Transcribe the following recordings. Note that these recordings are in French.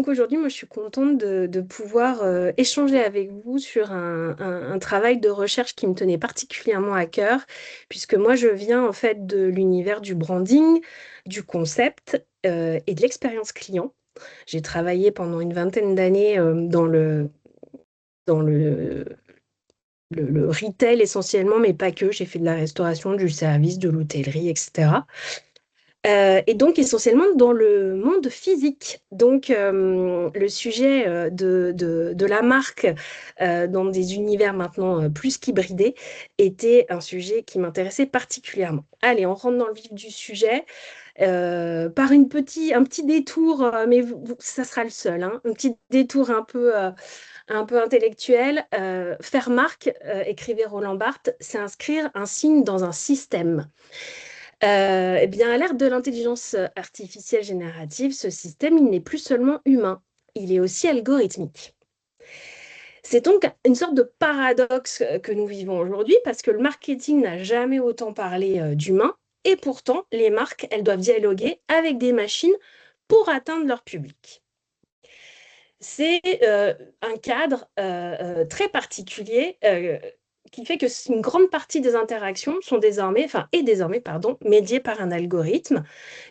aujourd'hui, moi, je suis contente de pouvoir échanger avec vous sur un travail de recherche qui me tenait particulièrement à cœur, puisque moi, je viens en fait de l'univers du branding, du concept et de l'expérience client. J'ai travaillé pendant une vingtaine d'années dans le retail essentiellement, mais pas que. J'ai fait de la restauration, du service, de l'hôtellerie, etc. Et donc essentiellement dans le monde physique. Donc le sujet de la marque dans des univers maintenant plus qu'hybridés était un sujet qui m'intéressait particulièrement. Allez, on rentre dans le vif du sujet par un petit détour, mais ça sera le seul, hein, un petit détour un peu intellectuel. Faire marque, écrivait Roland Barthes, c'est inscrire un signe dans un système. Eh bien, à l'ère de l'intelligence artificielle générative, ce système, il n'est plus seulement humain, il est aussi algorithmique. C'est donc une sorte de paradoxe que nous vivons aujourd'hui parce que le marketing n'a jamais autant parlé d'humain et pourtant, les marques, elles doivent dialoguer avec des machines pour atteindre leur public. C'est un cadre très particulier qui fait que une grande partie des interactions sont désormais, pardon, médiées par un algorithme.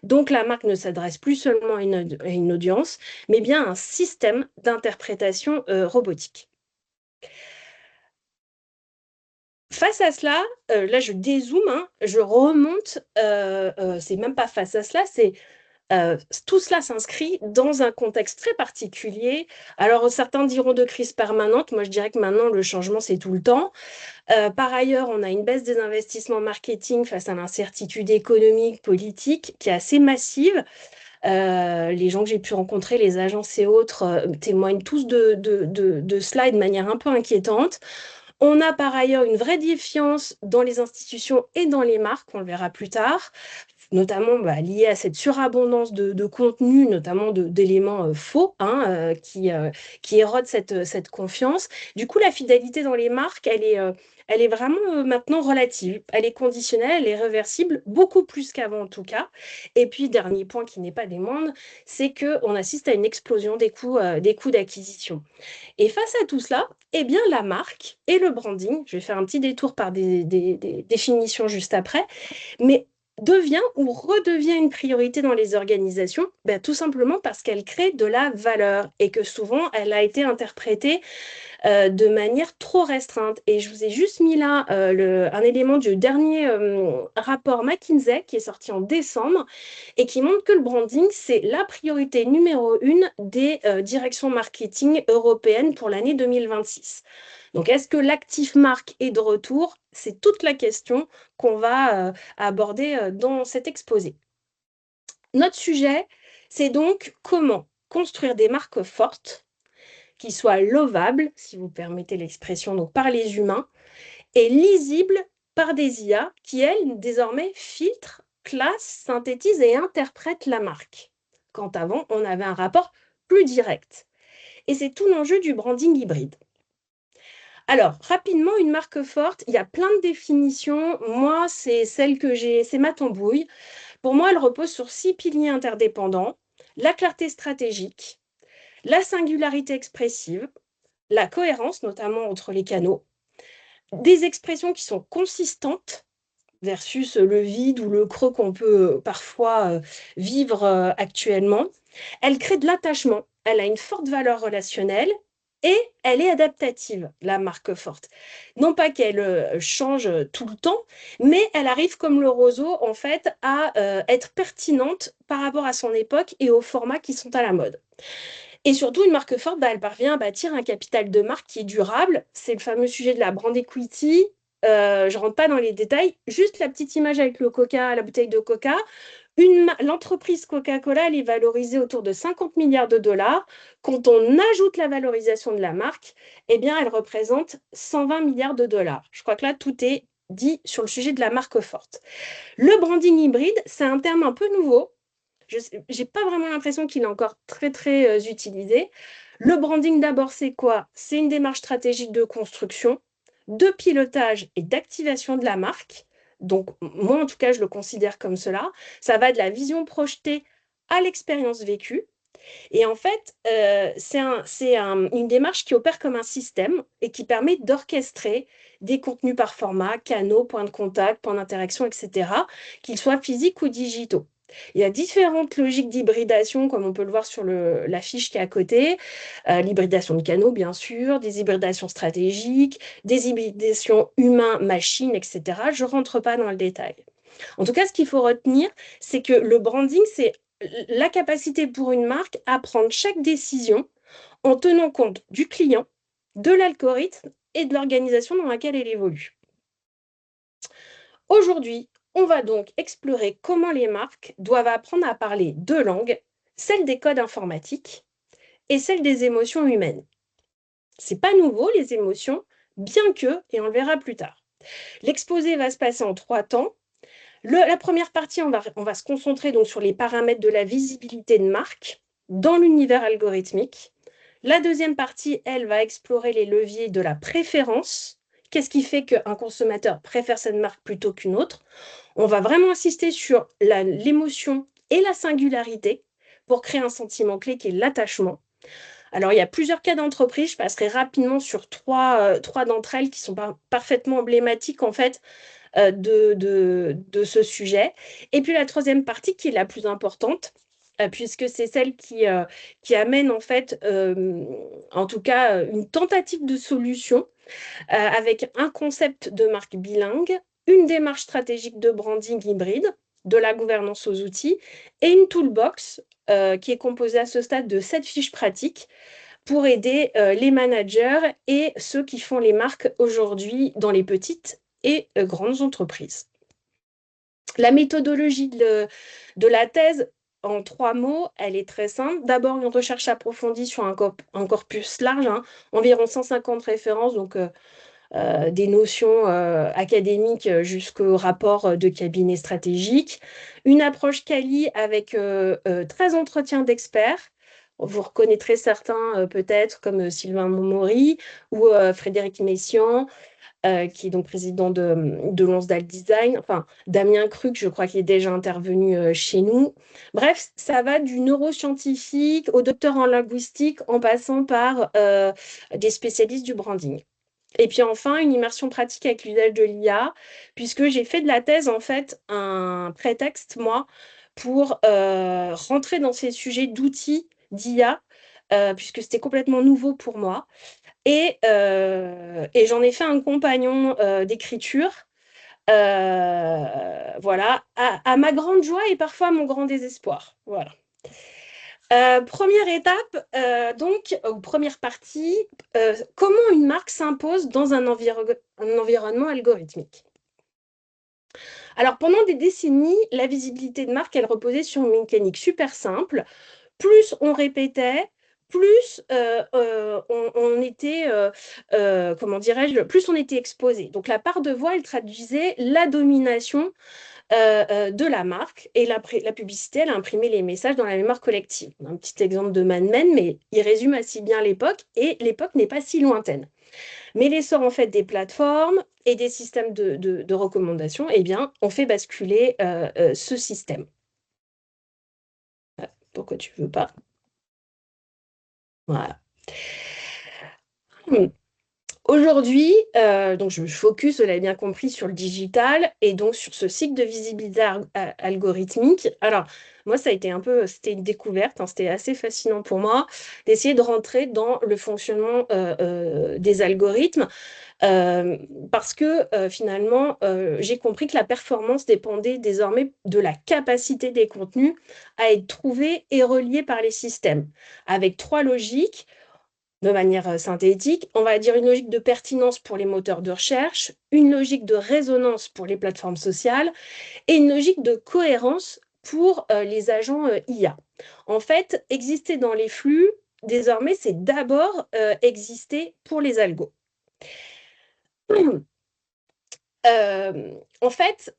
Donc la marque ne s'adresse plus seulement à une audience, mais bien à un système d'interprétation robotique. Face à cela, là je dézoome, hein, je remonte, c'est même pas face à cela, c'est tout cela s'inscrit dans un contexte très particulier. Alors, certains diront de crise permanente. Moi, je dirais que maintenant, le changement, c'est tout le temps. Par ailleurs, on a une baisse des investissements marketing face à l'incertitude économique, politique, qui est assez massive. Les gens que j'ai pu rencontrer, les agences et autres, témoignent tous de cela et de manière un peu inquiétante. On a par ailleurs une vraie défiance dans les institutions et dans les marques, on le verra plus tard, notamment lié à cette surabondance de contenu, notamment d'éléments faux, hein, qui érodent cette confiance. Du coup, la fidélité dans les marques, elle est vraiment maintenant relative. Elle est conditionnelle, elle est réversible, beaucoup plus qu'avant en tout cas. Et puis, dernier point qui n'est pas des moindres, c'est qu'on assiste à une explosion des coûts d'acquisition. Et face à tout cela, eh bien, la marque et le branding, je vais faire un petit détour par des définitions juste après, mais devient ou redevient une priorité dans les organisations, ben, tout simplement parce qu'elle crée de la valeur et que souvent elle a été interprétée de manière trop restreinte. Et je vous ai juste mis là un élément du dernier rapport McKinsey qui est sorti en décembre et qui montre que le branding, c'est la priorité numéro une des directions marketing européennes pour l'année 2026. Donc, est-ce que l'actif marque est de retour? C'est toute la question qu'on va aborder dans cet exposé. Notre sujet, c'est donc comment construire des marques fortes qui soient lovables, si vous permettez l'expression, donc par les humains, et lisibles par des IA qui, elles, désormais filtrent, classent, synthétisent et interprètent la marque. Quand avant, on avait un rapport plus direct. Et c'est tout l'enjeu du branding hybride. Alors, rapidement, une marque forte, il y a plein de définitions. Moi, c'est celle que j'ai, c'est ma tambouille. Pour moi, elle repose sur 6 piliers interdépendants: la clarté stratégique, la singularité expressive, la cohérence, notamment entre les canaux, des expressions qui sont consistantes versus le vide ou le creux qu'on peut parfois vivre actuellement. Elle crée de l'attachement, elle a une forte valeur relationnelle et elle est adaptative, la marque forte. Non pas qu'elle change tout le temps, mais elle arrive comme le roseau en fait à être pertinente par rapport à son époque et aux formats qui sont à la mode. Et surtout, une marque forte, elle parvient à bâtir un capital de marque qui est durable. C'est le fameux sujet de la brand equity. Je ne rentre pas dans les détails, juste la petite image avec le Coca, la bouteille de Coca. L'entreprise Coca-Cola, elle est valorisée autour de 50 milliards de dollars. Quand on ajoute la valorisation de la marque, eh bien, elle représente 120 milliards de dollars. Je crois que là, tout est dit sur le sujet de la marque forte. Le branding hybride, c'est un terme un peu nouveau. Je n'ai pas vraiment l'impression qu'il est encore très, très utilisé. Le branding, d'abord, c'est quoi? C'est une démarche stratégique de construction, de pilotage et d'activation de la marque. Donc, moi, en tout cas, je le considère comme cela. Ça va de la vision projetée à l'expérience vécue. Et en fait, une démarche qui opère comme un système et qui permet d'orchestrer des contenus par format, canaux, points de contact, points d'interaction, etc., qu'ils soient physiques ou digitaux. Il y a différentes logiques d'hybridation, comme on peut le voir sur la fiche qui est à côté. L'hybridation de canaux, bien sûr, des hybridations stratégiques, des hybridations humains-machines, etc. Je ne rentre pas dans le détail. En tout cas, ce qu'il faut retenir, c'est que le branding, c'est la capacité pour une marque à prendre chaque décision en tenant compte du client, de l'algorithme et de l'organisation dans laquelle elle évolue. Aujourd'hui, on va donc explorer comment les marques doivent apprendre à parler deux langues, celle des codes informatiques et celle des émotions humaines. C'est pas nouveau, les émotions, bien que, et on le verra plus tard. L'exposé va se passer en 3 temps. La première partie, on va se concentrer donc sur les paramètres de la visibilité de marque dans l'univers algorithmique. La deuxième partie, elle, va explorer les leviers de la préférence. Qu'est-ce qui fait qu'un consommateur préfère cette marque plutôt qu'une autre? On va vraiment insister sur l'émotion et la singularité pour créer un sentiment clé qui est l'attachement. Alors, il y a plusieurs cas d'entreprise. Je passerai rapidement sur trois d'entre elles qui sont parfaitement emblématiques, en fait, de ce sujet. Et puis la troisième partie qui est la plus importante, puisque c'est celle qui amène en fait, en tout cas, une tentative de solution avec un concept de marque bilingue, une démarche stratégique de branding hybride, de la gouvernance aux outils et une toolbox qui est composée à ce stade de 7 fiches pratiques pour aider les managers et ceux qui font les marques aujourd'hui dans les petites et grandes entreprises. La méthodologie de la thèse, en 3 mots, elle est très simple. D'abord, une recherche approfondie sur un corpus large, hein, environ 150 références, donc des notions académiques jusqu'au rapport de cabinet stratégique. Une approche quali avec 13 entretiens d'experts. Vous reconnaîtrez certains peut-être comme Sylvain Momori ou Frédéric Messiaen, qui est donc président de Lonsdal Design, enfin Damien Cruc, je crois qu'il est déjà intervenu chez nous. Bref, ça va du neuroscientifique au docteur en linguistique en passant par des spécialistes du branding. Et puis enfin, une immersion pratique avec l'usage de l'IA, puisque j'ai fait de la thèse, en fait, un prétexte, moi, pour rentrer dans ces sujets d'outils d'IA, puisque c'était complètement nouveau pour moi. Et j'en ai fait un compagnon d'écriture, voilà, à ma grande joie et parfois à mon grand désespoir. Voilà. Première étape, donc, ou première partie, comment une marque s'impose dans un environnement algorithmique. Alors, pendant des décennies, la visibilité de marque, elle reposait sur une mécanique super simple. Plus on répétait, plus on était, comment dirais-je, plus on était exposé. Donc, la part de voix, elle traduisait la domination de la marque et la publicité, elle a imprimé les messages dans la mémoire collective. Un petit exemple de Mad Men, mais il résume assez bien l'époque et l'époque n'est pas si lointaine. Mais l'essor en fait des plateformes et des systèmes de recommandation, eh bien, on fait basculer ce système. Pourquoi tu veux pas? Voilà. Aujourd'hui, donc je focus, vous l'avez bien compris, sur le digital et donc sur ce cycle de visibilité algorithmique. Alors, moi, ça a été c'était une découverte, hein, c'était assez fascinant pour moi d'essayer de rentrer dans le fonctionnement des algorithmes parce que finalement, j'ai compris que la performance dépendait désormais de la capacité des contenus à être trouvés et reliés par les systèmes, avec 3 logiques de manière synthétique. On va dire une logique de pertinence pour les moteurs de recherche, une logique de résonance pour les plateformes sociales et une logique de cohérence pour les agents IA. En fait, exister dans les flux, désormais, c'est d'abord exister pour les algos. En fait,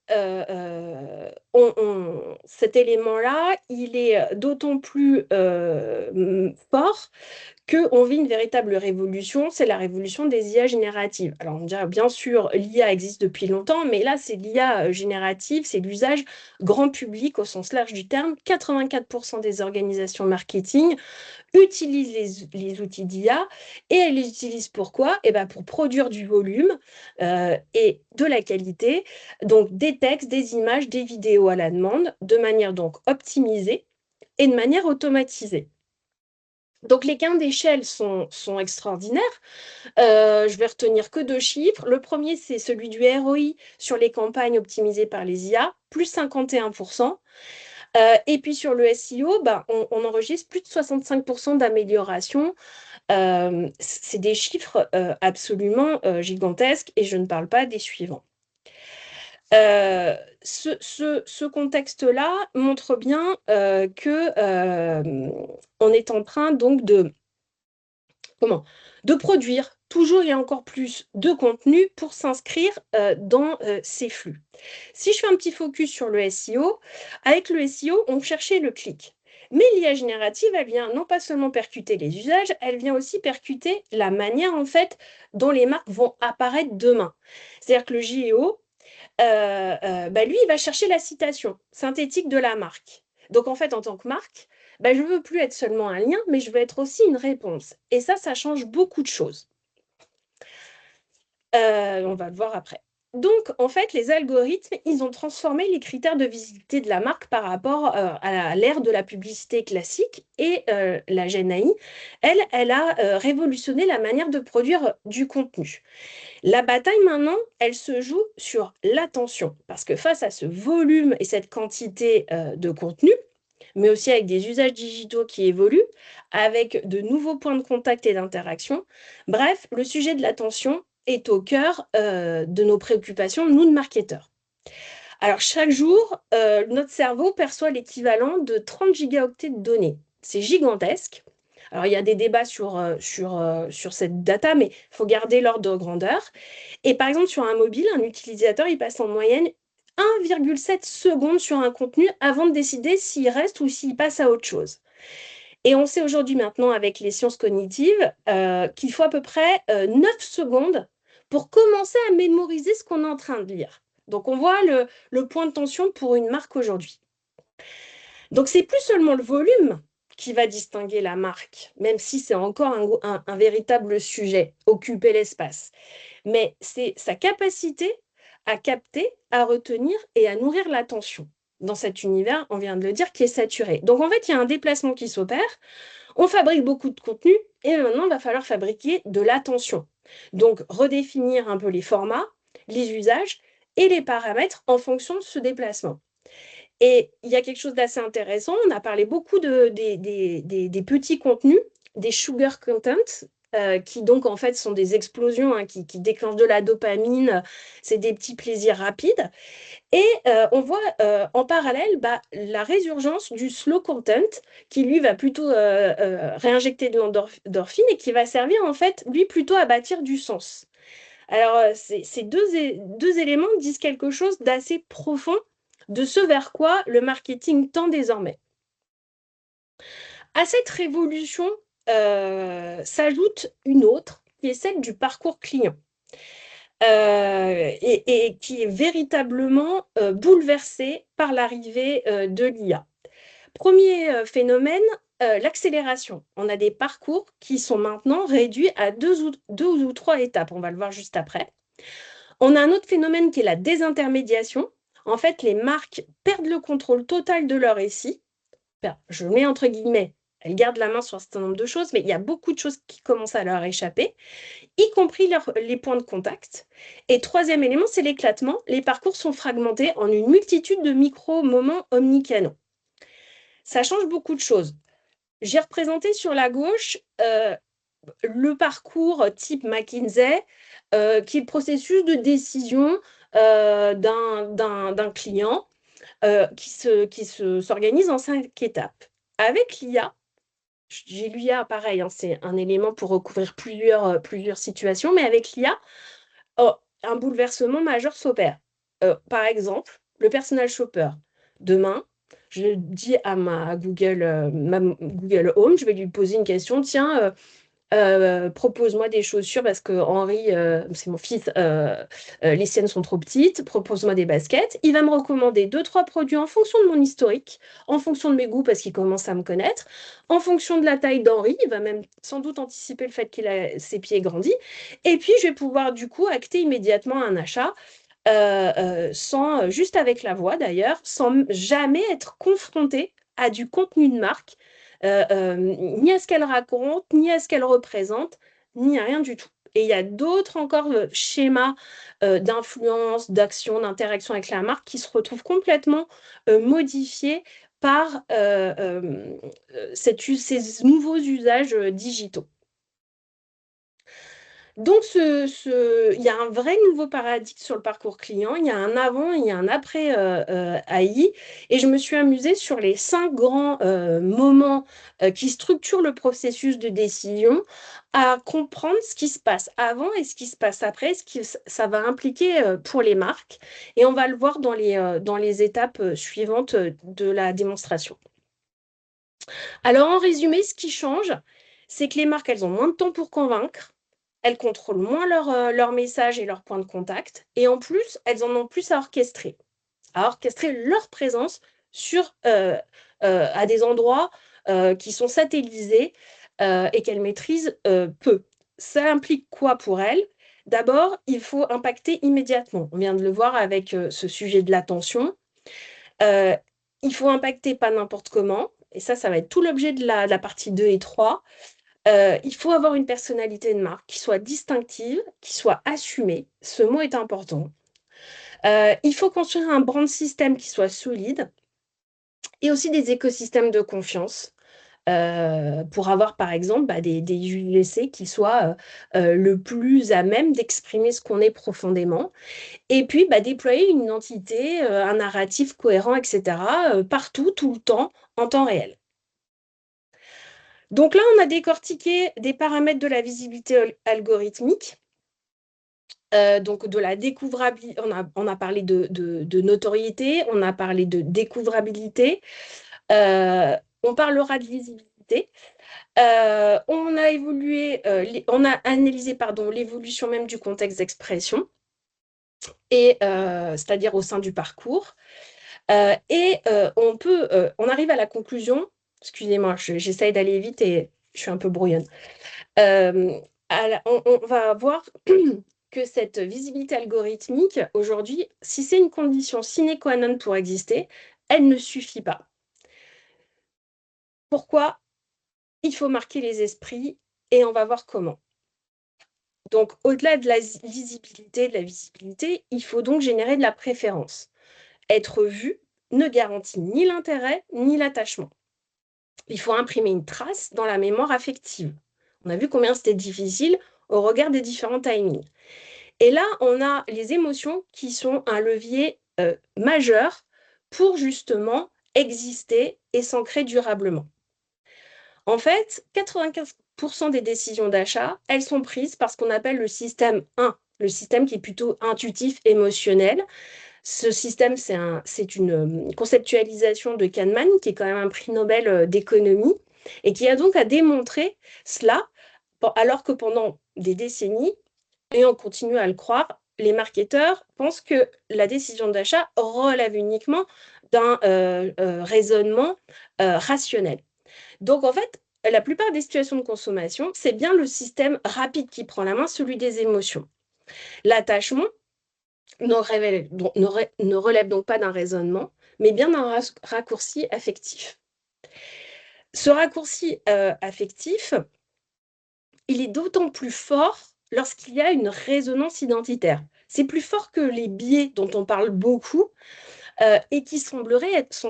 cet élément-là, il est d'autant plus fort qu'on vit une véritable révolution, c'est la révolution des IA génératives. Alors on dirait bien sûr, l'IA existe depuis longtemps, mais là c'est l'IA générative, c'est l'usage grand public au sens large du terme. 84% des organisations marketing utilisent les outils d'IA et elles les utilisent pourquoi? Eh ben pour produire du volume et de la qualité, donc des textes, des images, des vidéos à la demande, de manière donc optimisée et de manière automatisée. Donc les gains d'échelle sont extraordinaires. Je vais retenir que deux chiffres. Le premier, c'est celui du ROI sur les campagnes optimisées par les IA, plus 51%. Et puis sur le SEO, bah, on enregistre plus de 65% d'amélioration. C'est des chiffres absolument gigantesques et je ne parle pas des suivants. Ce contexte-là montre bien que on est en train donc de produire toujours et encore plus de contenu pour s'inscrire dans ces flux. Si je fais un petit focus sur le SEO, avec le SEO, on cherchait le clic. Mais l'IA générative, elle vient non pas seulement percuter les usages, elle vient aussi percuter la manière en fait dont les marques vont apparaître demain. C'est-à-dire que le JEO, bah, lui, il va chercher la citation synthétique de la marque. Donc en fait, en tant que marque, bah, je ne veux plus être seulement un lien, mais je veux être aussi une réponse. Et ça change beaucoup de choses. On va le voir après. Donc, en fait, les algorithmes, ils ont transformé les critères de visibilité de la marque par rapport à l'ère de la publicité classique. Et la GenAI, elle a révolutionné la manière de produire du contenu. La bataille maintenant, elle se joue sur l'attention, parce que face à ce volume et cette quantité de contenu, mais aussi avec des usages digitaux qui évoluent, avec de nouveaux points de contact et d'interaction. Bref, le sujet de l'attention est au cœur de nos préoccupations, nous, de marketeurs. Alors, chaque jour, notre cerveau perçoit l'équivalent de 30 gigaoctets de données. C'est gigantesque. Alors, il y a des débats sur cette data, mais il faut garder l'ordre de grandeur. Et par exemple, sur un mobile, un utilisateur, il passe en moyenne 1,7 secondes sur un contenu avant de décider s'il reste ou s'il passe à autre chose. Et on sait aujourd'hui maintenant avec les sciences cognitives qu'il faut à peu près 9 secondes pour commencer à mémoriser ce qu'on est en train de lire. Donc on voit le point de tension pour une marque aujourd'hui. Donc c'est plus seulement le volume qui va distinguer la marque, même si c'est encore un véritable sujet, occuper l'espace. Mais c'est sa capacité à capter, à retenir et à nourrir l'attention dans cet univers, on vient de le dire, qui est saturé. Donc en fait, il y a un déplacement qui s'opère, on fabrique beaucoup de contenu et maintenant, il va falloir fabriquer de l'attention. Donc redéfinir un peu les formats, les usages et les paramètres en fonction de ce déplacement. Et il y a quelque chose d'assez intéressant, on a parlé beaucoup des petits contenus, des sugar content, qui donc en fait sont des explosions qui déclenchent de la dopamine, c'est des petits plaisirs rapides. Et on voit en parallèle bah, la résurgence du slow content qui lui va plutôt réinjecter de l'endorphine et qui va servir en fait lui plutôt à bâtir du sens. Alors ces deux éléments disent quelque chose d'assez profond de ce vers quoi le marketing tend désormais. À cette révolution s'ajoute une autre qui est celle du parcours client. Et qui est véritablement bouleversée par l'arrivée de l'IA. Premier phénomène, l'accélération. On a des parcours qui sont maintenant réduits à deux ou trois étapes. On va le voir juste après. On a un autre phénomène qui est la désintermédiation. En fait, les marques perdent le contrôle total de leur récit. Enfin, je mets entre guillemets, elles gardent la main sur un certain nombre de choses, mais il y a beaucoup de choses qui commencent à leur échapper, y compris les points de contact. Et troisième élément, c'est l'éclatement. Les parcours sont fragmentés en une multitude de micro-moments omnicanaux. Ça change beaucoup de choses. J'ai représenté sur la gauche le parcours type McKinsey, qui est le processus de décision d'un client qui s'organise en 5 étapes. Avec l'IA, j'ai l'IA pareil, hein, c'est un élément pour recouvrir plusieurs situations, mais avec l'IA, oh, un bouleversement majeur s'opère. par exemple, le personal shopper. Demain, je dis à ma Google Home, je vais lui poser une question. Tiens, propose-moi des chaussures parce que Henri, c'est mon fils, les siennes sont trop petites. Propose-moi des baskets. Il va me recommander deux, trois produits en fonction de mon historique, en fonction de mes goûts parce qu'il commence à me connaître, en fonction de la taille d'Henri. Il va même sans doute anticiper le fait qu'il a ses pieds grandis. Et puis, je vais pouvoir du coup acter immédiatement un achat sans, juste avec la voix d'ailleurs, sans jamais être confronté à du contenu de marque, ni à ce qu'elle raconte, ni à ce qu'elle représente, ni à rien du tout. Et il y a d'autres encore schémas d'influence, d'action, d'interaction avec la marque qui se retrouvent complètement modifiés par ces nouveaux usages digitaux. Donc, il y a un vrai nouveau paradigme sur le parcours client. Il y a un avant, il y a un après AI. Et je me suis amusée sur les 5 grands moments qui structurent le processus de décision à comprendre ce qui se passe avant et ce qui se passe après, ce que ça va impliquer pour les marques. Et on va le voir dans les étapes suivantes de la démonstration. Alors, en résumé, ce qui change, c'est que les marques, elles ont moins de temps pour convaincre. Elles contrôlent moins leur message et leurs points de contact. Et en plus, elles en ont plus à orchestrer leur présence à des endroits qui sont satellisés et qu'elles maîtrisent peu. Ça implique quoi pour elles? D'abord, il faut impacter immédiatement. On vient de le voir avec ce sujet de l'attention. Euh, il faut impacter pas n'importe comment. Et ça va être tout l'objet de la partie 2 et 3. Il faut avoir une personnalité de marque qui soit distinctive, qui soit assumée. Ce mot est important. Il faut construire un brand system qui soit solide et aussi des écosystèmes de confiance pour avoir, par exemple, des UGC qui soient le plus à même d'exprimer ce qu'on est profondément. Et puis, déployer une identité, un narratif cohérent, etc., partout, tout le temps, en temps réel. Donc là, on a décortiqué des paramètres de la visibilité algorithmique. Donc de la découvrabilité, on a parlé de notoriété, on a parlé de découvrabilité, on parlera de visibilité. On a analysé l'évolution même du contexte d'expression, c'est-à-dire au sein du parcours. On arrive à la conclusion, excusez-moi, j'essaye d'aller vite et je suis un peu brouillonne. On va voir que cette visibilité algorithmique, aujourd'hui, si c'est une condition sine qua non pour exister, elle ne suffit pas. Pourquoi? Il faut marquer les esprits et on va voir comment. Donc, au-delà de la visibilité, il faut donc générer de la préférence. Être vu ne garantit ni l'intérêt ni l'attachement. Il faut imprimer une trace dans la mémoire affective. On a vu combien c'était difficile au regard des différents timings. Et là, on a les émotions qui sont un levier majeur pour justement exister et s'ancrer durablement. En fait, 95% des décisions d'achat, elles sont prises par ce qu'on appelle le système 1, le système qui est plutôt intuitif, émotionnel. Ce système, c'est une conceptualisation de Kahneman, qui est quand même un prix Nobel d'économie, et qui a donc à démontrer cela, alors que pendant des décennies, et on continue à le croire, les marketeurs pensent que la décision d'achat relève uniquement d'un raisonnement rationnel. Donc en fait, la plupart des situations de consommation, c'est bien le système rapide qui prend la main, celui des émotions. L'attachement ne relève donc pas d'un raisonnement, mais bien d'un raccourci affectif. Ce raccourci affectif, il est d'autant plus fort lorsqu'il y a une résonance identitaire. C'est plus fort que les biais dont on parle beaucoup et qui sont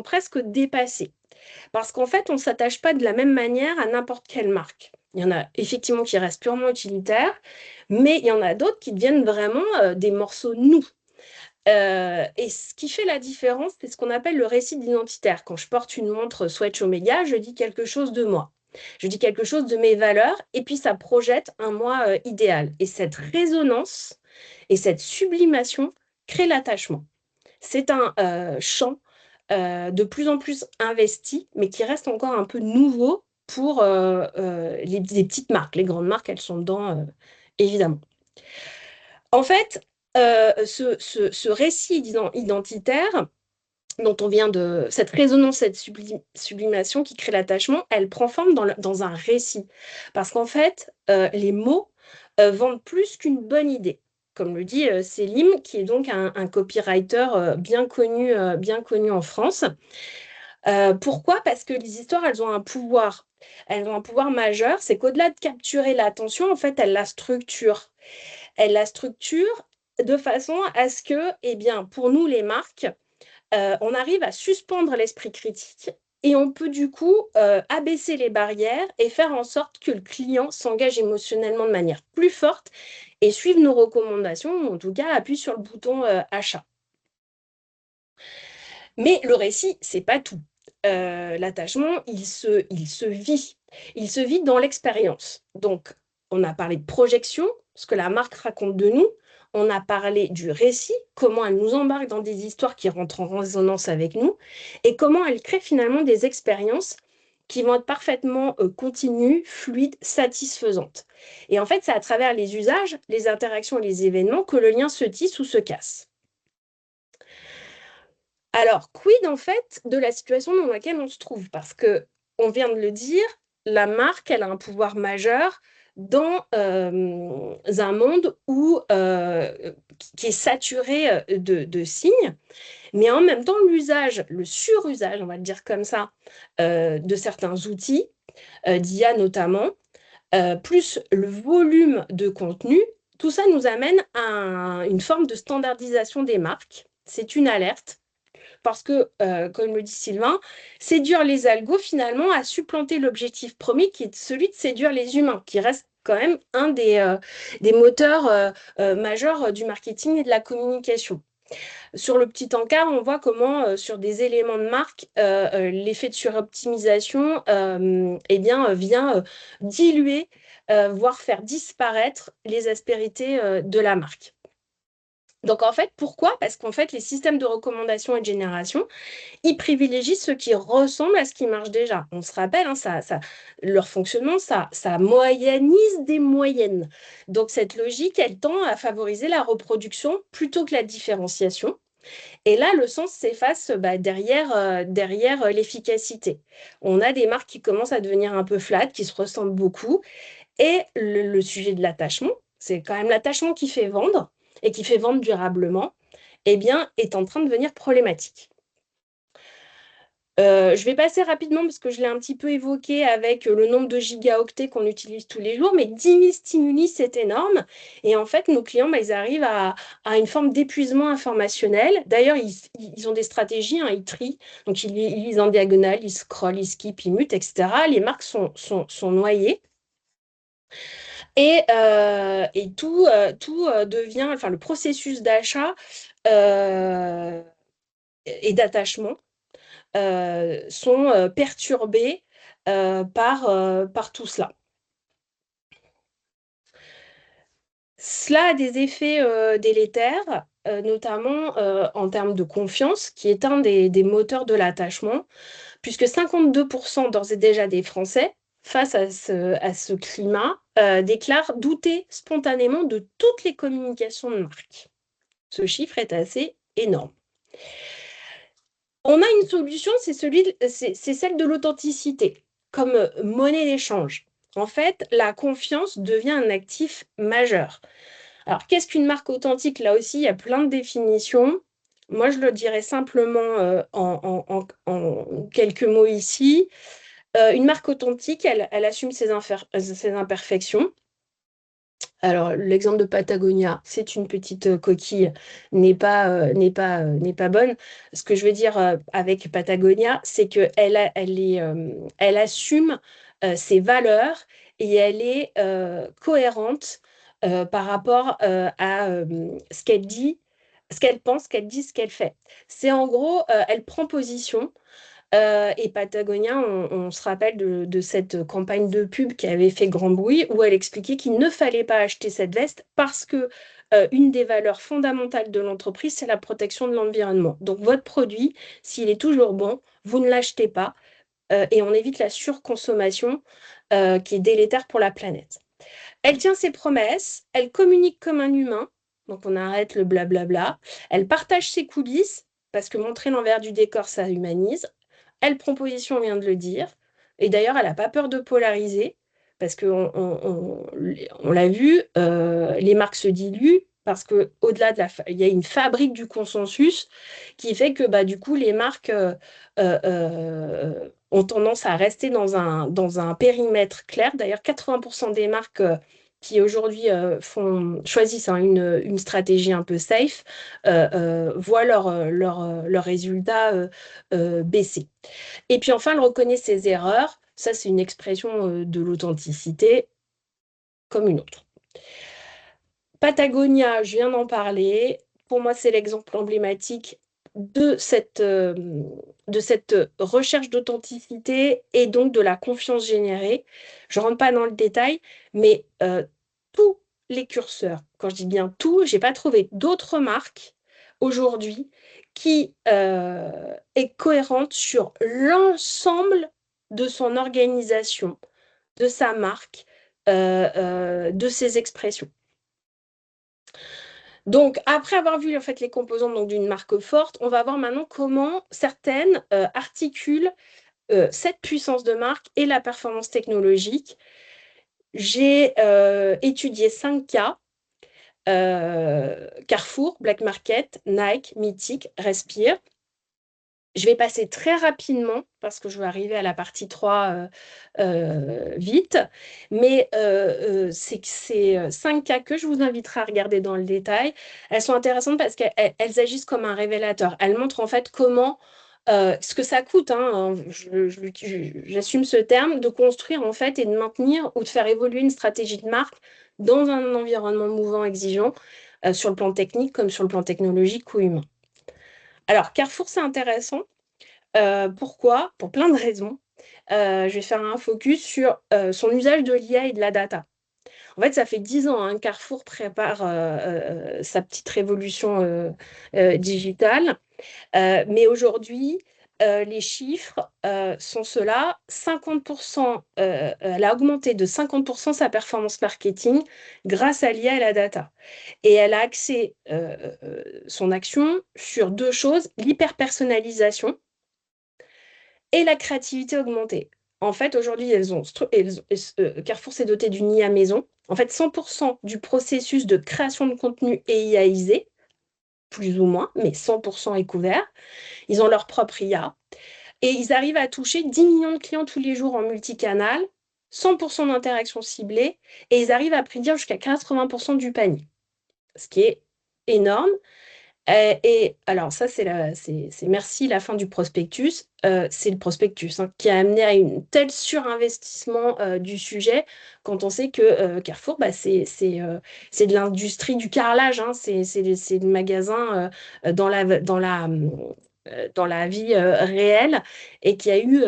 presque dépassés. Parce qu'en fait, on ne s'attache pas de la même manière à n'importe quelle marque. Il y en a effectivement qui restent purement utilitaires, mais il y en a d'autres qui deviennent vraiment des morceaux de nous. Et ce qui fait la différence, c'est ce qu'on appelle le récit identitaire. Quand je porte une montre Swatch Omega, je dis quelque chose de moi. Je dis quelque chose de mes valeurs, et puis ça projette un moi idéal. Et cette résonance et cette sublimation créent l'attachement. C'est un champ de plus en plus investi, mais qui reste encore un peu nouveau pour les petites marques. Les grandes marques, elles sont dedans, évidemment. En fait, ce récit identitaire dont on vient de... Cette résonance, cette sublimation qui crée l'attachement, elle prend forme dans un récit. Parce qu'en fait, les mots vendent plus qu'une bonne idée. Comme le dit Selim, qui est donc un copywriter bien connu en France. Pourquoi? Parce que les histoires, elles ont un pouvoir. Elles ont un pouvoir majeur. C'est qu'au-delà de capturer l'attention, en fait, elles la structurent. Elles la structurent de façon à ce que, eh bien, pour nous, les marques, on arrive à suspendre l'esprit critique et on peut du coup abaisser les barrières et faire en sorte que le client s'engage émotionnellement de manière plus forte et suive nos recommandations, ou en tout cas appuie sur le bouton achat. Mais le récit, c'est pas tout. L'attachement, il se vit. Il se vit dans l'expérience. Donc, on a parlé de projection, ce que la marque raconte de nous. On a parlé du récit, comment elle nous embarque dans des histoires qui rentrent en résonance avec nous, et comment elle crée finalement des expériences qui vont être parfaitement continues, fluides, satisfaisantes. Et en fait, c'est à travers les usages, les interactions et les événements que le lien se tisse ou se casse. Alors, quid en fait de la situation dans laquelle on se trouve? Parce que, on vient de le dire, la marque, elle a un pouvoir majeur dans un monde qui est saturé de signes, mais en même temps, l'usage, le surusage, on va le dire comme ça, de certains outils, d'IA notamment, plus le volume de contenu, tout ça nous amène à une forme de standardisation des marques. C'est une alerte parce que, comme le dit Sylvain, séduire les algos, finalement, a supplanté l'objectif premier qui est celui de séduire les humains, qui reste quand même un des moteurs majeurs du marketing et de la communication. Sur le petit encart, on voit comment, sur des éléments de marque, l'effet de suroptimisation eh bien, vient diluer, voire faire disparaître les aspérités de la marque. Donc en fait, pourquoi? Parce qu'en fait, les systèmes de recommandation et de génération, ils privilégient ceux qui ressemblent à ce qui marche déjà. On se rappelle, hein, leur fonctionnement, ça moyennise des moyennes. Donc cette logique, elle tend à favoriser la reproduction plutôt que la différenciation. Et là, le sens s'efface derrière l'efficacité. On a des marques qui commencent à devenir un peu flat, qui se ressemblent beaucoup. Et le sujet de l'attachement, c'est quand même l'attachement qui fait vendre et qui fait vendre durablement, eh bien, est en train de devenir problématique. Je vais passer rapidement parce que je l'ai un petit peu évoqué avec le nombre de gigaoctets qu'on utilise tous les jours, mais 10 000 stimuli, c'est énorme. Et en fait, nos clients, ils arrivent à une forme d'épuisement informationnel. D'ailleurs, ils ont des stratégies, hein, ils trient. Donc, ils lisent en diagonale, ils scrollent, ils skippent, ils mutent, etc. Les marques sont noyées. Et tout devient, enfin, le processus d'achat et d'attachement sont perturbés par tout cela. Cela a des effets délétères, notamment en termes de confiance, qui est un des moteurs de l'attachement, puisque 52% d'ores et déjà des Français, face à ce climat, déclarent douter spontanément de toutes les communications de marque. Ce chiffre est assez énorme. On a une solution, c'est celle de l'authenticité, comme monnaie d'échange. En fait, la confiance devient un actif majeur. Alors, qu'est-ce qu'une marque authentique? Là aussi, il y a plein de définitions. Moi, je le dirais simplement en quelques mots ici. Une marque authentique, elle assume ses imperfections. Alors, l'exemple de Patagonia, c'est une petite coquille, n'est pas bonne. Ce que je veux dire avec Patagonia, c'est elle assume ses valeurs et elle est cohérente par rapport à ce qu'elle dit, ce qu'elle pense, ce qu'elle dit, ce qu'elle fait. C'est en gros, elle prend position. Et Patagonia, on se rappelle de cette campagne de pub qui avait fait grand bruit, où elle expliquait qu'il ne fallait pas acheter cette veste parce que une des valeurs fondamentales de l'entreprise, c'est la protection de l'environnement. Donc, votre produit, s'il est toujours bon, vous ne l'achetez pas et on évite la surconsommation qui est délétère pour la planète. Elle tient ses promesses, elle communique comme un humain, donc on arrête le blablabla. Elle partage ses coulisses, parce que montrer l'envers du décor, ça humanise. Elle prend position, on vient de le dire. Et d'ailleurs, elle n'a pas peur de polariser, parce qu'on on l'a vu, les marques se diluent, parce qu'au-delà il y a une fabrique du consensus qui fait que bah, du coup, les marques ont tendance à rester dans un périmètre clair. D'ailleurs, 80% des marques qui aujourd'hui choisissent hein, une stratégie un peu safe voient leurs résultats baisser. Et puis enfin, elle reconnaît ses erreurs. Ça, c'est une expression de l'authenticité comme une autre. Patagonia, je viens d'en parler. Pour moi, c'est l'exemple emblématique de cette recherche d'authenticité et donc de la confiance générée. Je ne rentre pas dans le détail, mais tous les curseurs, quand je dis bien tout, je n'ai pas trouvé d'autres marques aujourd'hui qui est cohérente sur l'ensemble de son organisation, de sa marque, de ses expressions. Donc, après avoir vu en fait, les composantes donc, d'une marque forte, on va voir maintenant comment certaines articulent cette puissance de marque et la performance technologique. J'ai étudié 5 cas. Carrefour, Black Market, Nike, Mythic, Respire. Je vais passer très rapidement parce que je vais arriver à la partie 3 vite. Mais c'est ces 5 cas que je vous inviterai à regarder dans le détail. Elles sont intéressantes parce qu'elles agissent comme un révélateur. Elles montrent en fait comment, ce que ça coûte, hein, j'assume ce terme, de construire en fait et de maintenir ou de faire évoluer une stratégie de marque dans un environnement mouvant, exigeant, sur le plan technique comme sur le plan technologique ou humain. Alors, Carrefour, c'est intéressant. Pourquoi? Pour plein de raisons. Je vais faire un focus sur son usage de l'IA et de la data. En fait, ça fait 10 ans que Carrefour prépare sa petite révolution digitale. Mais aujourd'hui, les chiffres sont ceux-là. 50%, elle a augmenté de 50% sa performance marketing grâce à l'IA et la data. Et elle a axé son action sur deux choses, l'hyper-personnalisation et la créativité augmentée. En fait, aujourd'hui, Carrefour s'est doté d'une IA maison. En fait, 100% du processus de création de contenu est IAisé, plus ou moins, mais 100% est couvert. Ils ont leur propre IA et ils arrivent à toucher 10 millions de clients tous les jours en multicanal, 100% d'interaction ciblée et ils arrivent à prédire jusqu'à 80% du panier, ce qui est énorme. Et alors, ça, c'est merci la fin du prospectus. C'est le prospectus hein, qui a amené à une telle surinvestissement du sujet quand on sait que Carrefour, bah, c'est de l'industrie du carrelage. Hein, c'est le magasin dans la vie réelle et qui a eu,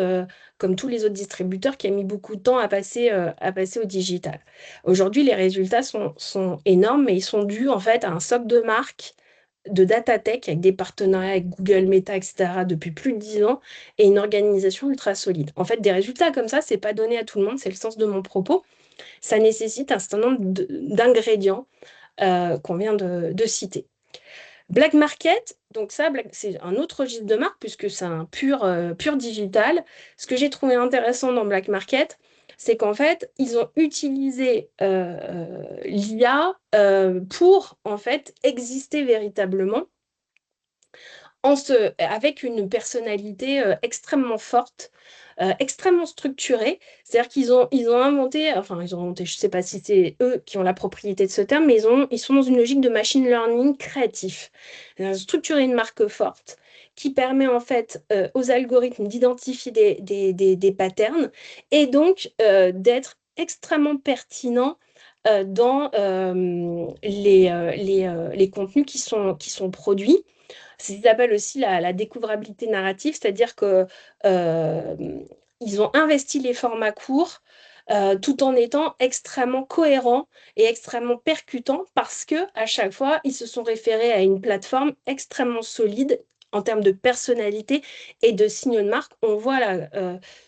comme tous les autres distributeurs, qui a mis beaucoup de temps à passer au digital. Aujourd'hui, les résultats sont énormes, mais ils sont dus en fait à un socle de marque de data tech avec des partenariats avec Google, Meta, etc. depuis plus de 10 ans et une organisation ultra solide. En fait, des résultats comme ça, c'est pas donné à tout le monde, c'est le sens de mon propos. Ça nécessite un certain nombre d'ingrédients qu'on vient de citer. Black Market, donc ça, c'est un autre registre de marque puisque c'est un pur digital. Ce que j'ai trouvé intéressant dans Black Market, c'est qu'en fait, ils ont utilisé l'IA pour en fait exister véritablement avec une personnalité extrêmement forte, extrêmement structurée. C'est-à-dire ils ont inventé, je ne sais pas si c'est eux qui ont la propriété de ce terme, mais ils sont dans une logique de machine learning créatif. Ils ont structuré une marque forte qui permet en fait aux algorithmes d'identifier des patterns et donc d'être extrêmement pertinents dans les contenus qui sont produits. C'est ce qu'ils appellent aussi la découvrabilité narrative, c'est-à-dire que ils ont investi les formats courts tout en étant extrêmement cohérent et extrêmement percutant parce que à chaque fois, ils se sont référés à une plateforme extrêmement solide en termes de personnalité et de signaux de marque. On voit là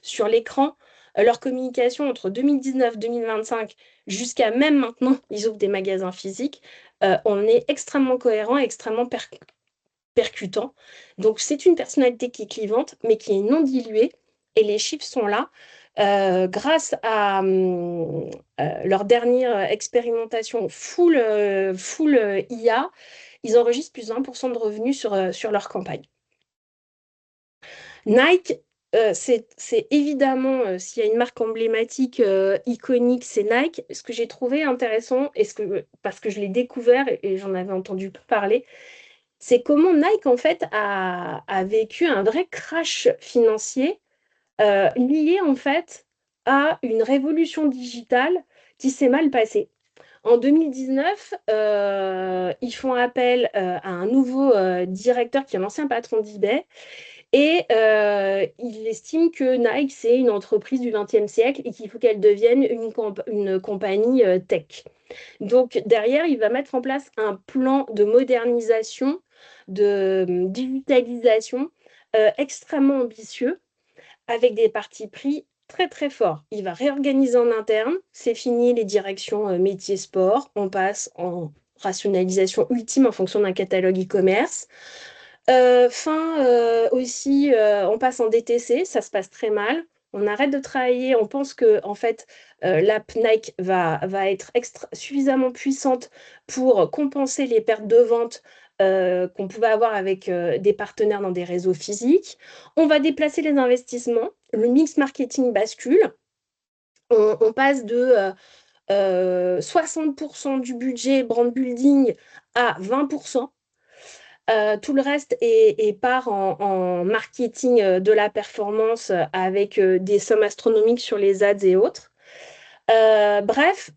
sur l'écran leur communication entre 2019-2025 jusqu'à même maintenant, ils ouvrent des magasins physiques. On est extrêmement cohérent et extrêmement percutant. Donc c'est une personnalité qui est clivante, mais qui est non diluée, et les chiffres sont là. Grâce à leur dernière expérimentation full IA, ils enregistrent plus de 20% de revenus sur leur campagne. Nike, c'est évidemment, s'il y a une marque emblématique, iconique, c'est Nike. Ce que j'ai trouvé intéressant, parce que je l'ai découvert et j'en avais entendu parler, c'est comment Nike, en fait, a vécu un vrai crash financier lié, en fait, à une révolution digitale qui s'est mal passée. En 2019, ils font appel à un nouveau directeur qui est l'ancien patron d'eBay et il estime que Nike, c'est une entreprise du XXe siècle et qu'il faut qu'elle devienne une compagnie tech. Donc derrière, il va mettre en place un plan de modernisation, de digitalisation extrêmement ambitieux, avec des partis pris très très forts. Il va réorganiser en interne, c'est fini les directions métiers sport, on passe en rationalisation ultime en fonction d'un catalogue e-commerce. Aussi, on passe en DTC, ça se passe très mal. On arrête de travailler, on pense que en fait, l'app Nike va être suffisamment puissante pour compenser les pertes de vente qu'on pouvait avoir avec des partenaires dans des réseaux physiques. On va déplacer les investissements, le mix marketing bascule. On passe de 60% du budget brand building à 20%. Tout le reste part en marketing de la performance avec des sommes astronomiques sur les ads et autres. Bref,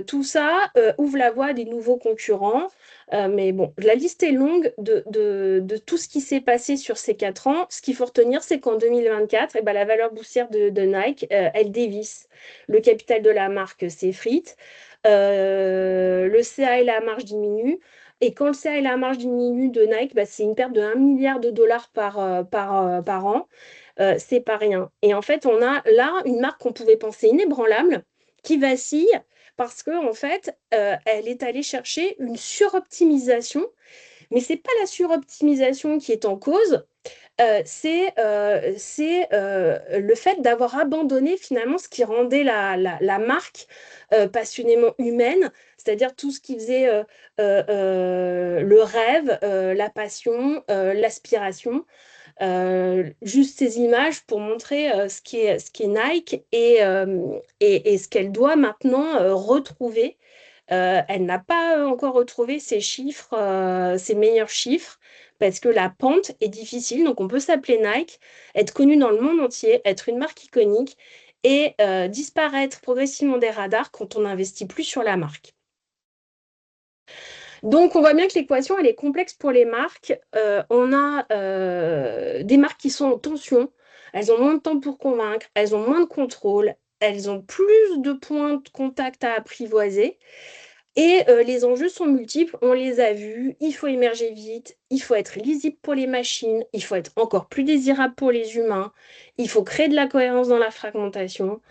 tout ça ouvre la voie à des nouveaux concurrents. Mais bon, la liste est longue de tout ce qui s'est passé sur ces 4 ans. Ce qu'il faut retenir, c'est qu'en 2024, eh ben, la valeur boursière de Nike, elle dévisse. Le capital de la marque s'effrite. Le CA et la marge diminuent. Et quand le CA et la marge diminuent de Nike, bah, c'est une perte de 1 milliard de dollars par an. C'est pas rien. Et en fait, on a là une marque qu'on pouvait penser inébranlable qui vacille parce que en fait, elle est allée chercher une suroptimisation, mais c'est pas la suroptimisation qui est en cause, c'est le fait d'avoir abandonné finalement ce qui rendait la marque passionnément humaine, c'est-à-dire tout ce qui faisait le rêve, la passion, l'aspiration. Juste ces images pour montrer ce qu'est Nike et ce qu'elle doit maintenant retrouver. Elle n'a pas encore retrouvé ses chiffres, ses meilleurs chiffres, parce que la pente est difficile. Donc on peut s'appeler Nike, être connu dans le monde entier, être une marque iconique et disparaître progressivement des radars quand on n'investit plus sur la marque. Donc, on voit bien que l'équation, elle est complexe pour les marques. On a des marques qui sont en tension. Elles ont moins de temps pour convaincre. Elles ont moins de contrôle. Elles ont plus de points de contact à apprivoiser. Et les enjeux sont multiples. On les a vus. Il faut émerger vite. Il faut être lisible pour les machines. Il faut être encore plus désirable pour les humains. Il faut créer de la cohérence dans la fragmentation.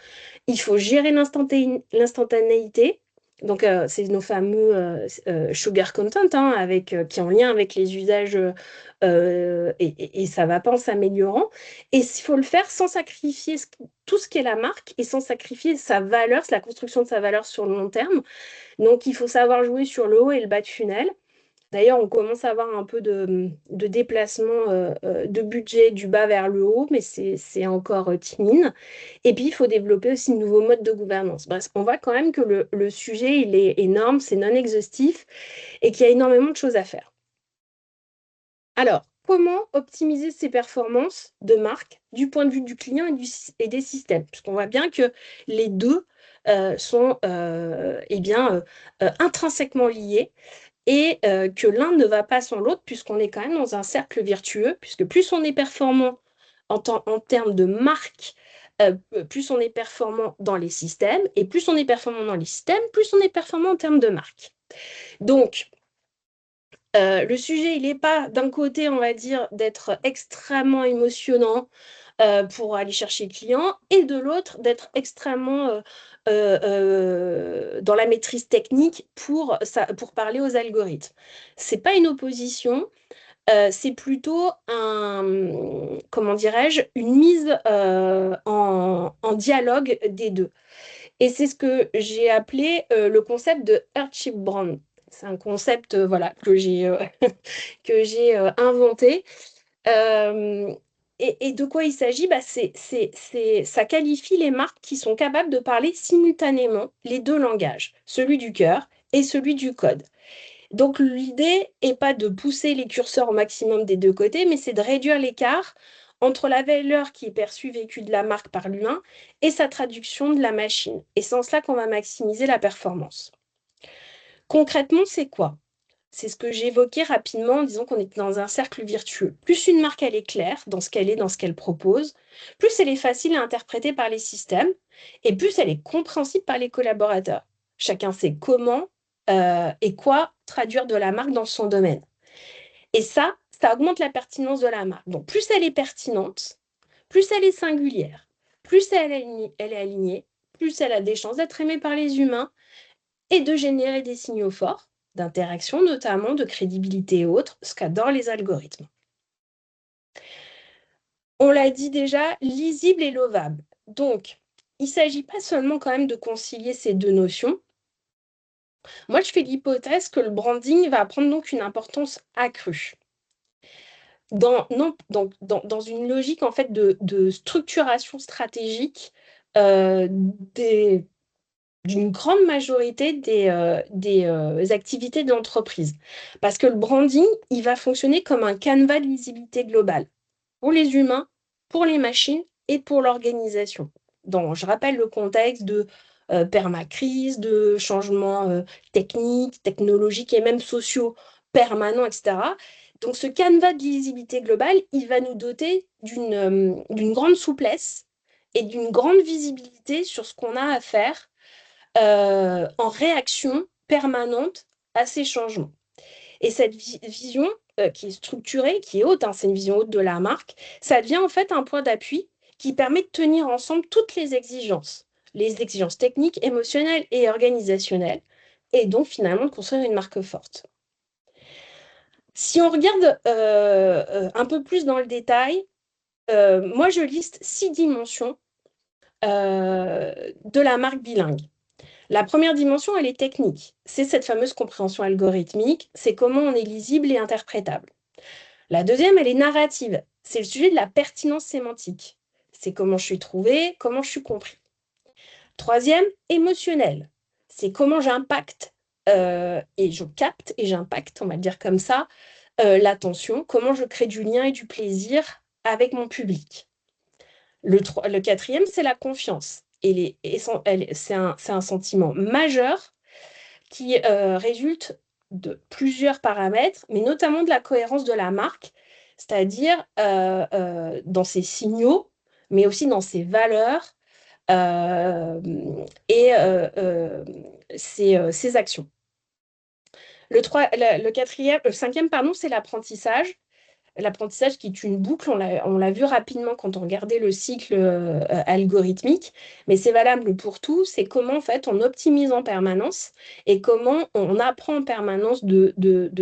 Il faut gérer l'instantanéité. Donc, c'est nos fameux sugar content qui est en lien avec les usages et ça va pas en s'améliorant. Et il faut le faire sans sacrifier tout ce qu'est la marque et sans sacrifier sa valeur, la construction de sa valeur sur le long terme. Donc, il faut savoir jouer sur le haut et le bas de funnel. D'ailleurs, on commence à avoir un peu de déplacement de budget du bas vers le haut, mais c'est encore timide. Et puis, il faut développer aussi de nouveaux modes de gouvernance. Bref, on voit quand même que le sujet, il est énorme, c'est non exhaustif et qu'il y a énormément de choses à faire. Alors, comment optimiser ses performances de marque du point de vue du client et des systèmes? Puisqu'on voit bien que les deux sont intrinsèquement liés et que l'un ne va pas sans l'autre, puisqu'on est quand même dans un cercle vertueux, puisque plus on est performant en termes de marque plus on est performant dans les systèmes, et plus on est performant dans les systèmes, plus on est performant en termes de marque. Donc, le sujet, il n'est pas d'un côté, on va dire, d'être extrêmement émotionnant pour aller chercher le client, et de l'autre, d'être extrêmement dans la maîtrise technique pour parler aux algorithmes. C'est pas une opposition, c'est plutôt comment dirais-je, une mise en dialogue des deux. Et c'est ce que j'ai appelé le concept de Earthship Brand. C'est un concept voilà, que j'ai inventé. Euh, et de quoi il s'agit? Bah, ça qualifie les marques qui sont capables de parler simultanément les deux langages, celui du cœur et celui du code. Donc l'idée n'est pas de pousser les curseurs au maximum des deux côtés, mais c'est de réduire l'écart entre la valeur qui est perçue, vécue de la marque par l'humain et sa traduction de la machine. Et c'est en cela qu'on va maximiser la performance. Concrètement, c'est quoi? C'est ce que j'évoquais rapidement en disant qu'on est dans un cercle virtueux. Plus une marque elle est claire dans ce qu'elle est, dans ce qu'elle propose, plus elle est facile à interpréter par les systèmes et plus elle est compréhensible par les collaborateurs. Chacun sait comment et quoi traduire de la marque dans son domaine. Et ça augmente la pertinence de la marque. Donc plus elle est pertinente, plus elle est singulière, plus elle est alignée, plus elle a des chances d'être aimée par les humains et de générer des signaux forts d'interaction, notamment de crédibilité et autres, ce qu'adorent les algorithmes. On l'a dit déjà, lisible et lovable. Donc, il ne s'agit pas seulement quand même de concilier ces deux notions. Moi, je fais l'hypothèse que le branding va prendre donc une importance accrue. Dans une logique en fait de structuration stratégique d'une grande majorité des activités de l'entreprise. Parce que le branding, il va fonctionner comme un canevas de lisibilité globale pour les humains, pour les machines et pour l'organisation. Je rappelle le contexte de permacrise, de changements techniques, technologiques et même sociaux permanents, etc. Donc ce canevas de lisibilité globale, il va nous doter d'une grande souplesse et d'une grande visibilité sur ce qu'on a à faire en réaction permanente à ces changements. Et cette vision qui est structurée, qui est haute, hein, c'est une vision haute de la marque, ça devient en fait un point d'appui qui permet de tenir ensemble toutes les exigences techniques, émotionnelles et organisationnelles, et donc finalement de construire une marque forte. Si on regarde un peu plus dans le détail, moi je liste 6 dimensions de la marque bilingue. La première dimension, elle est technique. C'est cette fameuse compréhension algorithmique, c'est comment on est lisible et interprétable. La deuxième, elle est narrative. C'est le sujet de la pertinence sémantique. C'est comment je suis trouvé, comment je suis compris. Troisième, émotionnel. C'est comment j'impacte et je capte et j'impacte, on va le dire comme ça, l'attention, comment je crée du lien et du plaisir avec mon public. Le quatrième, c'est la confiance. C'est un sentiment majeur qui résulte de plusieurs paramètres, mais notamment de la cohérence de la marque, c'est-à-dire dans ses signaux, mais aussi dans ses valeurs euh, et ses actions. Le cinquième, pardon, c'est l'apprentissage. L'apprentissage qui est une boucle, on l'a vu rapidement quand on regardait le cycle algorithmique, mais c'est valable pour tout, c'est comment en fait on optimise en permanence et comment on apprend en permanence de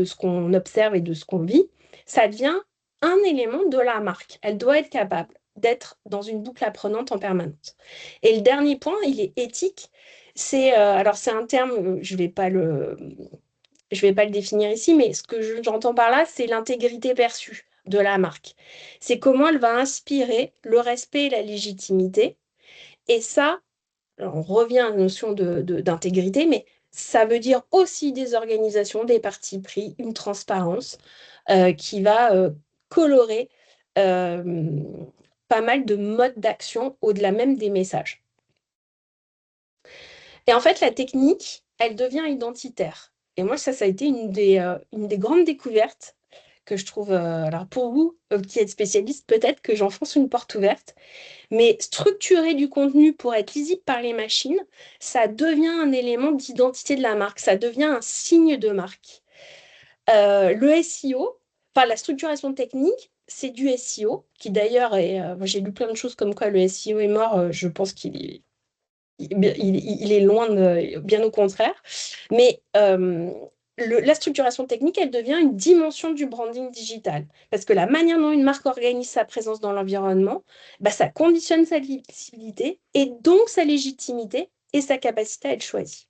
ce qu'on observe et de ce qu'on vit. Ça devient un élément de la marque. Elle doit être capable d'être dans une boucle apprenante en permanence. Et le dernier point, il est éthique. Alors c'est un terme, je vais pas le définir ici, mais ce que j'entends par là, c'est l'intégrité perçue de la marque. C'est comment elle va inspirer le respect et la légitimité. Et ça, alors on revient à la notion d'intégrité, mais ça veut dire aussi des organisations, des partis pris, une transparence qui va colorer euh, pas mal de modes d'action au-delà même des messages. Et en fait, la technique, elle devient identitaire. Et moi, ça a été une des grandes découvertes que je trouve, alors pour vous, qui êtes spécialiste, peut-être que j'enfonce une porte ouverte, mais structurer du contenu pour être lisible par les machines, ça devient un élément d'identité de la marque, ça devient un signe de marque. Le SEO, enfin la structuration technique, c'est du SEO, qui d'ailleurs est, moi, j'ai lu plein de choses comme quoi le SEO est mort, je pense qu'il est loin de, bien au contraire. Mais la structuration technique, elle devient une dimension du branding digital. Parce que la manière dont une marque organise sa présence dans l'environnement, bah, ça conditionne sa visibilité et donc sa légitimité et sa capacité à être choisie.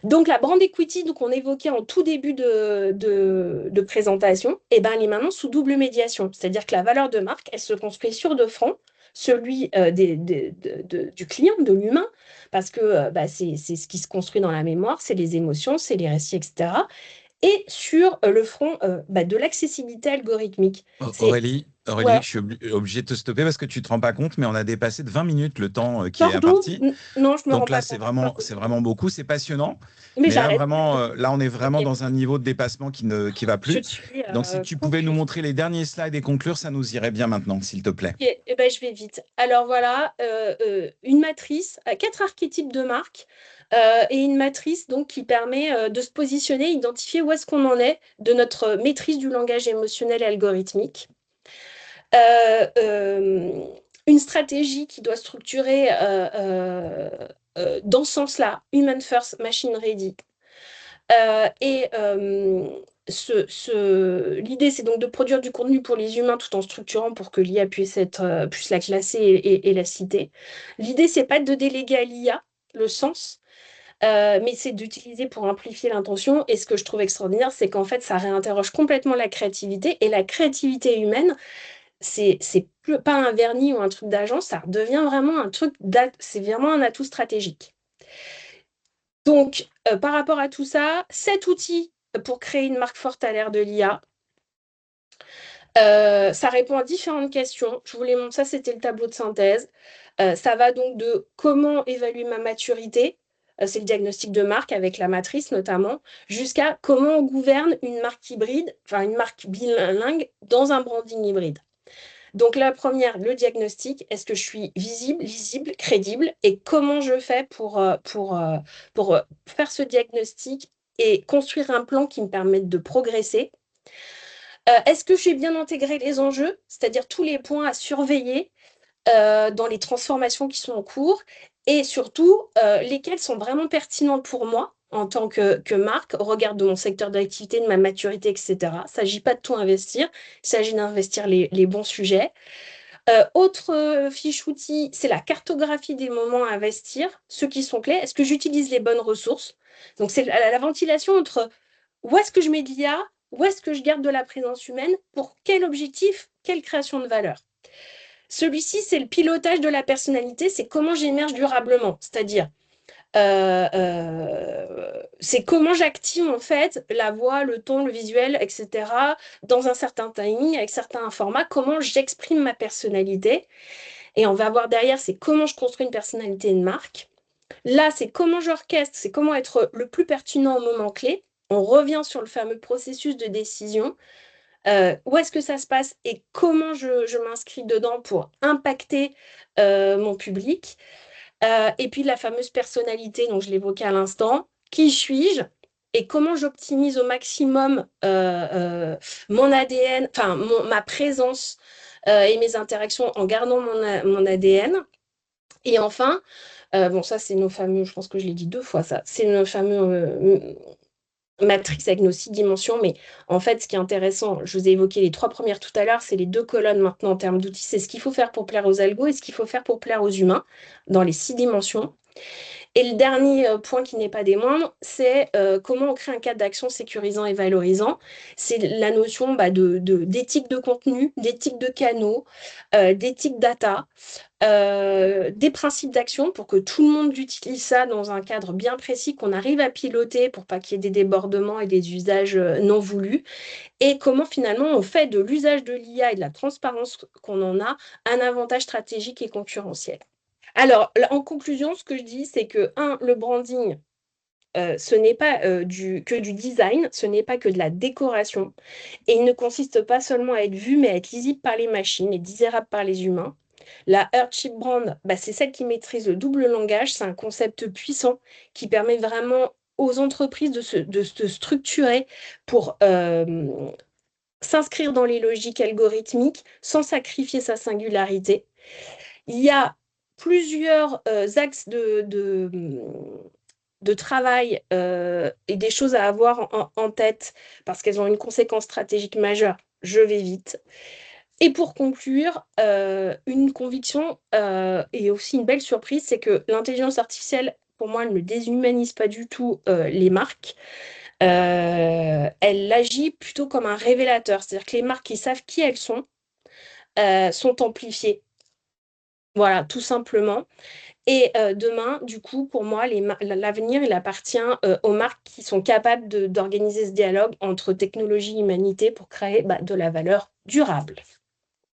Donc la brand equity qu'on évoquait en tout début de présentation, eh ben, elle est maintenant sous double médiation. C'est-à-dire que la valeur de marque, elle se construit sur deux fronts, celui du client, de l'humain, parce que bah, c'est ce qui se construit dans la mémoire, c'est les émotions, c'est les récits, etc. Et sur le front bah, de l'accessibilité algorithmique. C'est, Aurélie, ouais, je suis obligé de te stopper parce que tu te rends pas compte, mais on a dépassé de 20 minutes le temps qui est pardon, imparti. non, je me rends Donc là, pas compte. c'est vraiment beaucoup, c'est passionnant. Mais Mais là, j'arrête. vraiment, là, on est vraiment Ok, dans un niveau de dépassement qui va je plus. suis Donc, si tu pouvais nous confuse. montrer les derniers slides et conclure, ça nous irait bien maintenant, s'il te plaît. Ok, eh ben, je vais vite. Alors voilà, une matrice à quatre archétypes de marque et une matrice donc qui permet de se positionner, identifier où est-ce qu'on en est de notre maîtrise du langage émotionnel et algorithmique. Euh, euh, une stratégie qui doit structurer dans ce sens-là, Human First, Machine Ready. L'idée, c'est donc de produire du contenu pour les humains tout en structurant pour que l'IA puisse la classer et la citer. L'idée, c'est pas de déléguer à l'IA le sens, mais c'est d'utiliser pour amplifier l'intention. Et ce que je trouve extraordinaire, c'est qu'en fait, ça réinterroge complètement la créativité. Et la créativité humaine, c'est pas un vernis ou un truc d'agence, ça devient vraiment c'est vraiment un atout stratégique. Donc, par rapport à tout ça, cet outil pour créer une marque forte à l'ère de l'IA, ça répond à différentes questions. Je vous les montre, ça c'était le tableau de synthèse. Ça va donc de comment évaluer ma maturité, c'est le diagnostic de marque avec la matrice notamment, jusqu'à comment on gouverne une marque hybride, enfin une marque bilingue dans un branding hybride. Donc la première, le diagnostic, est-ce que je suis visible, lisible, crédible et comment je fais pour faire ce diagnostic et construire un plan qui me permette de progresser. Est-ce que j'ai bien intégré les enjeux, c'est-à-dire tous les points à surveiller dans les transformations qui sont en cours et surtout lesquels sont vraiment pertinents pour moi en tant que marque, au regard de mon secteur d'activité, de ma maturité, etc. Il ne s'agit pas de tout investir, il s'agit d'investir les bons sujets. Autre fiche outil, c'est la cartographie des moments à investir, ceux qui sont clés. Est-ce que j'utilise les bonnes ressources? Donc, c'est la ventilation entre où est-ce que je mets de l'IA, où est-ce que je garde de la présence humaine, pour quel objectif, quelle création de valeur. Celui-ci, c'est le pilotage de la personnalité, c'est comment j'émerge durablement, c'est-à-dire c'est comment j'active en fait la voix, le ton, le visuel, etc. dans un certain timing, avec certains formats, comment j'exprime ma personnalité. Et on va voir derrière, c'est comment je construis une personnalité de marque. Là, c'est comment j'orchestre, c'est comment être le plus pertinent au moment clé. On revient sur le fameux processus de décision. Où est-ce que ça se passe et comment je m'inscris dedans pour impacter mon public. Et puis la fameuse personnalité, dont je l'évoquais à l'instant, qui suis-je et comment j'optimise au maximum mon ADN, enfin ma présence et mes interactions en gardant mon ADN. Et enfin, bon ça c'est nos fameux, je pense que je l'ai dit deux fois ça, c'est nos fameux matrice avec nos 6 dimensions, mais en fait, ce qui est intéressant, je vous ai évoqué les 3 premières tout à l'heure, c'est les 2 colonnes maintenant en termes d'outils, c'est ce qu'il faut faire pour plaire aux algos et ce qu'il faut faire pour plaire aux humains dans les 6 dimensions. Et le dernier point qui n'est pas des moindres, c'est comment on crée un cadre d'action sécurisant et valorisant. C'est la notion bah, d'éthique de contenu, d'éthique de canaux, d'éthique data, des principes d'action pour que tout le monde utilise ça dans un cadre bien précis, qu'on arrive à piloter pour pas qu'il y ait des débordements et des usages non voulus. Et comment finalement on fait de l'usage de l'IA et de la transparence qu'on en a un avantage stratégique et concurrentiel. Alors, en conclusion, ce que je dis, c'est que, un, le branding, ce n'est pas que du design, ce n'est pas que de la décoration, et il ne consiste pas seulement à être vu, mais à être lisible par les machines et désirable par les humains. La Earthship Brand, bah, c'est celle qui maîtrise le double langage. C'est un concept puissant qui permet vraiment aux entreprises de se structurer pour s'inscrire dans les logiques algorithmiques sans sacrifier sa singularité. Il y a plusieurs axes de travail et des choses à avoir en tête parce qu'elles ont une conséquence stratégique majeure. Je vais vite. Et pour conclure, une conviction et aussi une belle surprise, c'est que l'intelligence artificielle, pour moi, elle ne déshumanise pas du tout les marques. Elle agit plutôt comme un révélateur, c'est-à-dire que les marques qui savent qui elles sont amplifiées. Voilà, tout simplement. Et demain, du coup, pour moi, l'avenir, il appartient aux marques qui sont capables d'organiser ce dialogue entre technologie et humanité pour créer bah, de la valeur durable.